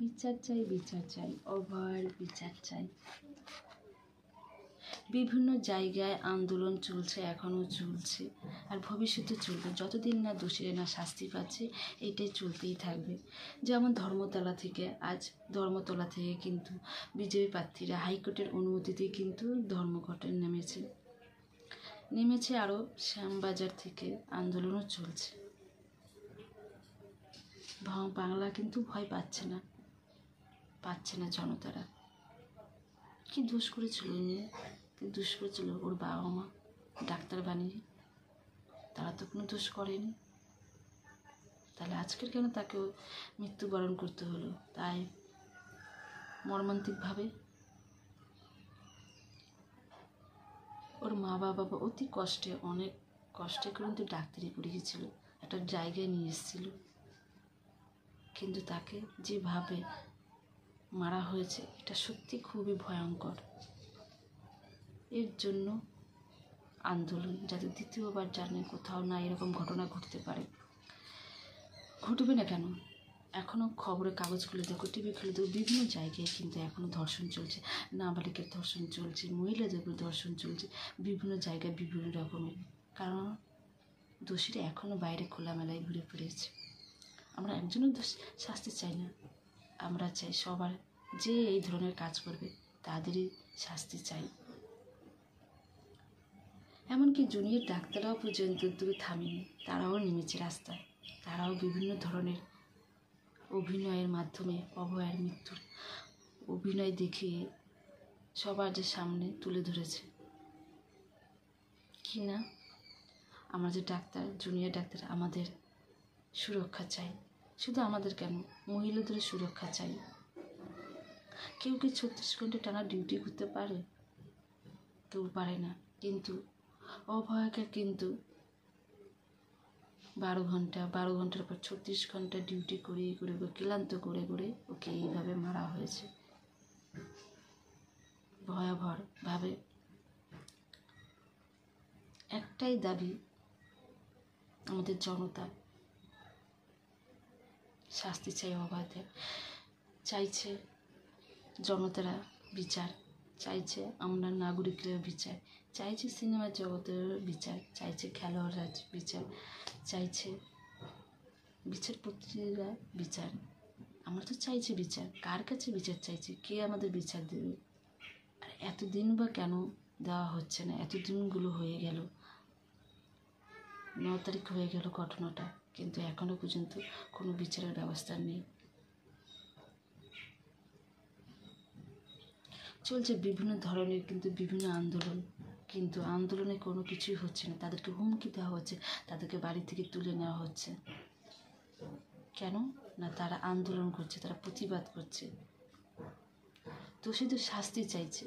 বিচার চাই, বিচার চাই, অভয়ের বিচার চাই। বিভিন্ন জায়গায় আন্দোলন চলছে, এখনও চলছে, আর ভবিষ্যতে চলবে। যতদিন না দোষীরা না শাস্তি পাচ্ছে, এটাই চলতেই থাকবে। যেমন ধর্মতলা থেকে কিন্তু বিজেপি প্রার্থীরা হাইকোর্টের অনুমতিতে কিন্তু ধর্মঘটে নেমেছে। আরও শ্যামবাজার থেকে আন্দোলনও চলছে। বাংলা কিন্তু ভয় পাচ্ছে না জনতারা। কি দোষ করেছিল মেয়ে? কি দোষ করেছিল ওর বাবা মা ডাক্তার বানিয়ে? তারা তো কোনো দোষ করেনি। তাহলে আজকের কেন তাকে মৃত্যুবরণ করতে হলো? তাই মর্মান্তিকভাবে ওর মা বাবা অতি কষ্টে, অনেক কষ্টে কিন্তু ডাক্তারি পড়িয়েছিল, একটা জায়গায় নিয়ে এসেছিল, কিন্তু তাকে যেভাবে মারা হয়েছে এটা সত্যি খুবই ভয়ঙ্কর। এর জন্য আন্দোলন, যাতে দ্বিতীয়বার জানে কোথাও না এরকম ঘটনা ঘটতে পারে। ঘটবে না কেন? এখনও খবরের কাগজ খুলে দেখো, টিভি খুলে দেখো, বিভিন্ন জায়গায় কিন্তু এখনও ধর্ষণ চলছে, নাবালিকের ধর্ষণ চলছে, মহিলাদের ধর্ষণ চলছে, বিভিন্ন জায়গায় বিভিন্ন রকমের। কারণ দোষীরা এখনও বাইরে খোলামেলায় ঘুরে ফিরেছে। আমরা একজনও শাস্তি চাই না, আমরা চাই সবার, যে এই ধরনের কাজ করবে তাদেরই শাস্তি চাই। এমনকি জুনিয়র ডাক্তাররাও পর্যন্ত থামেনি, তারাও নেমেছে রাস্তায়। তারাও বিভিন্ন ধরনের অভিনয়ের মাধ্যমে অভয়ার মৃত্যুর অভিনয় দেখিয়ে সবার যে সামনে তুলে ধরেছে কি না, আমরা যে ডাক্তার, জুনিয়র ডাক্তার, আমাদের সুরক্ষা চাই। শুধু আমাদের কেন, মহিলাদের সুরক্ষা চাই। কেউ কি 36 ঘন্টা টানা ডিউটি করতে পারে? কেউ পারে না। কিন্তু অভয়াকে কিন্তু 12 ঘন্টার পর 36 ঘন্টা ডিউটি করে ক্লান্ত করে ওকে এইভাবে মারা হয়েছে ভয়াবহভাবে। একটাই দাবি আমাদের জনতা, শাস্তি চাই অভয়দের। চাইছে জনতারা বিচার, চাইছে আমরা নাগরিকরা বিচার, চাইছে সিনেমা জগতের বিচার, চাইছে খেলোয়াড়রা বিচার, চাইছে বিচারপতিরা বিচার। আমরা তো চাইছি বিচার। কার কাছে বিচার চাইছি? কে আমাদের বিচার দেবে? আর এতদিন বা কেন দেওয়া হচ্ছে না? এত দিনগুলো হয়ে গেল, 9 তারিখ হয়ে গেল ঘটনাটা, কিন্তু এখনো পর্যন্ত কোনো বিচারের ব্যবস্থা নেই। চলছে বিভিন্ন ধরনের কিন্তু বিভিন্ন আন্দোলন, কিন্তু আন্দোলনে কোনো কিছুই হচ্ছে না। তাদেরকে হুমকি দেওয়া হচ্ছে, তাদেরকে বাড়ি থেকে তুলে নেওয়া হচ্ছে। কেন না? তারা আন্দোলন করছে, তারা প্রতিবাদ করছে, দোষীদের শাস্তি চাইছে।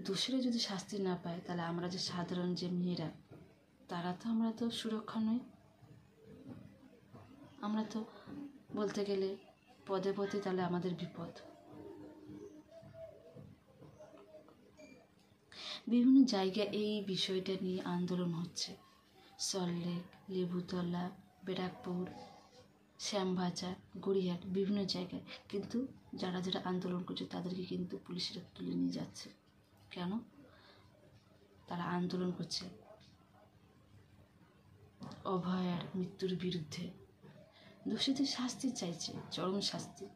দোষীরা যদি শাস্তি না পায়, তাহলে আমরা যে সাধারণ যে মেয়েরা, আমরা তো সুরক্ষা নই। আমরা তো বলতে গেলে পদে পদে তাহলে আমাদের বিপদ। বিভিন্ন জায়গায় এই বিষয়টা নিয়ে আন্দোলন হচ্ছে। সল্টলেক, লেবুতলা, ব্যারাকপুর, শ্যামবাজার, গড়িয়াহাট, বিভিন্ন জায়গায় কিন্তু যারা আন্দোলন করছে তাদেরকে কিন্তু পুলিশেরা তুলে নিয়ে যাচ্ছে। কেন? তারা আন্দোলন করছে অভয়ার মৃত্যুর বিরুদ্ধে। দোষীদের শাস্তি চাইছে, চরম শাস্তি।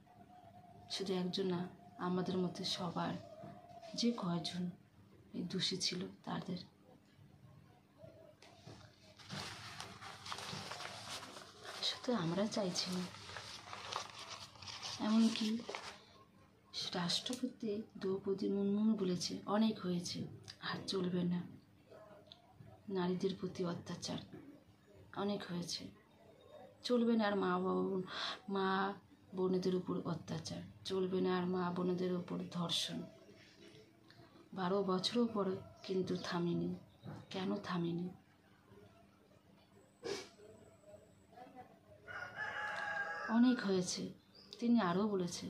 শুধু একজন না, আমাদের মধ্যে সবার, যে কয়জন এই দোষী ছিল তাদের। শুধু আমরা চাইছি না, এমনকি রাষ্ট্রপতি দ্রৌপদী মুর্মু বলেছে অনেক হয়েছে, আর চলবে না। নারীদের প্রতি অত্যাচার অনেক হয়েছে, চলবে না। আর মা বোনেদের উপর অত্যাচার চলবে না। আর মা বোনেদের উপর ধর্ষণ 12 বছরও পরে কিন্তু থামেনি। কেন থামেনি? অনেক হয়েছে। তিনি আরও বলেছে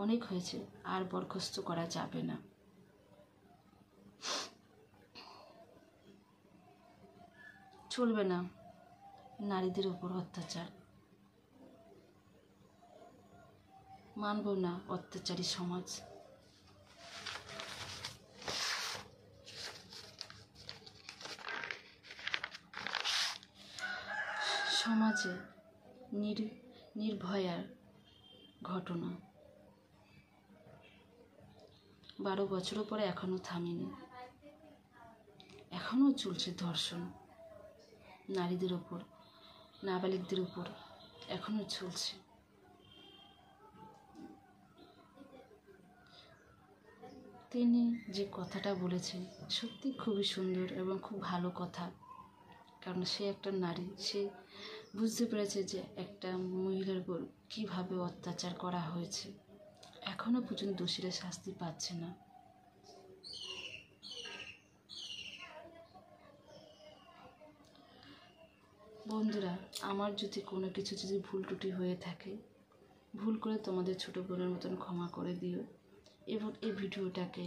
অনেক হয়েছে, আর বরখাস্ত করা যাবে না। চলবে না নারীদের উপর অত্যাচার। মানব না অত্যাচারী সমাজ। সমাজে নির্ভয়ার ঘটনা 12 বছরও পরে এখনো থামেনি, এখনো চলছে ধর্ষণ নারীদের ওপর, নাবালিকদের উপর এখনো চলছে। তিনি যে কথাটা বলেছেন সত্যি খুবই সুন্দর এবং খুব ভালো কথা, কারণ সে একটা নারী, সে বুঝতে পেরেছে যে একটা মহিলার উপর কীভাবে অত্যাচার করা হয়েছে। এখনো পর্যন্ত দোষীরা শাস্তি পাচ্ছে না। বন্ধুরা, আমার যদি কোনো কিছু যদি ভুল ত্রুটি হয়ে থাকে, ভুল করে তোমাদের ছোটো বোনের মতন ক্ষমা করে দিও এবং এই ভিডিওটাকে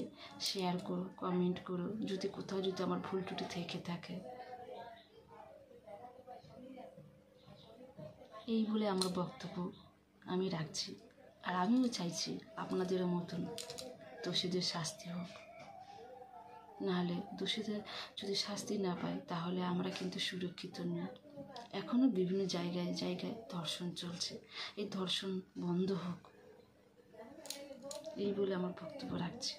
শেয়ার করো, কমেন্ট করো যদি কোথাও যদি আমার ভুল ত্রুটি থেকে থাকে। এই বলে আমার বক্তব্য আমি রাখছি। আর আমিও চাইছি আপনাদেরও মতন দোষীদের শাস্তি হোক, নাহলে দোষীদের যদি শাস্তি না পায় তাহলে আমরা কিন্তু সুরক্ষিত নই। এখনও বিভিন্ন জায়গায় জায়গায় ধর্ষণ চলছে, এই ধর্ষণ বন্ধ হোক, এই বলে আমার বক্তব্য রাখছি।